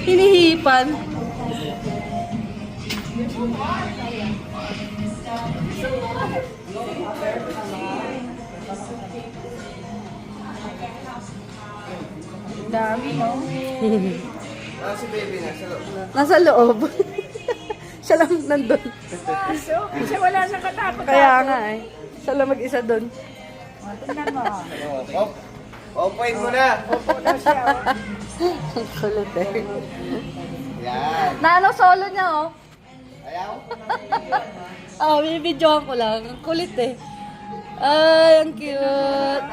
Hinihipan. Dami, no? Si baby nasa loob na. Nasa loob. Siya lang nandun. So, kasi wala siyang katakot. Kaya nga eh. Siya lang mag-isa dun. Tingnan mo. Open mo na. Opo daw siya. Ang kulit eh. Yan. Na ano solo niya oh. Ayaw? Bibidyohan ko lang. Ang kulit eh. Ay, ang cute.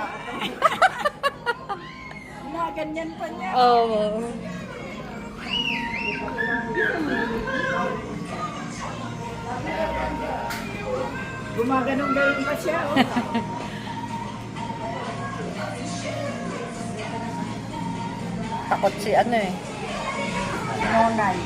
Ganyan pa niya. Oo. Gumaganong-ganong pa siya. Oh. Takot si ano eh. Nonay.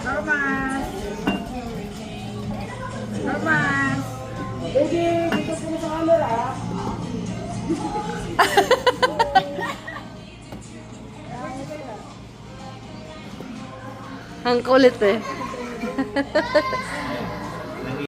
Normas. Normas. Baby, dito po sa camera. Ang kulit eh.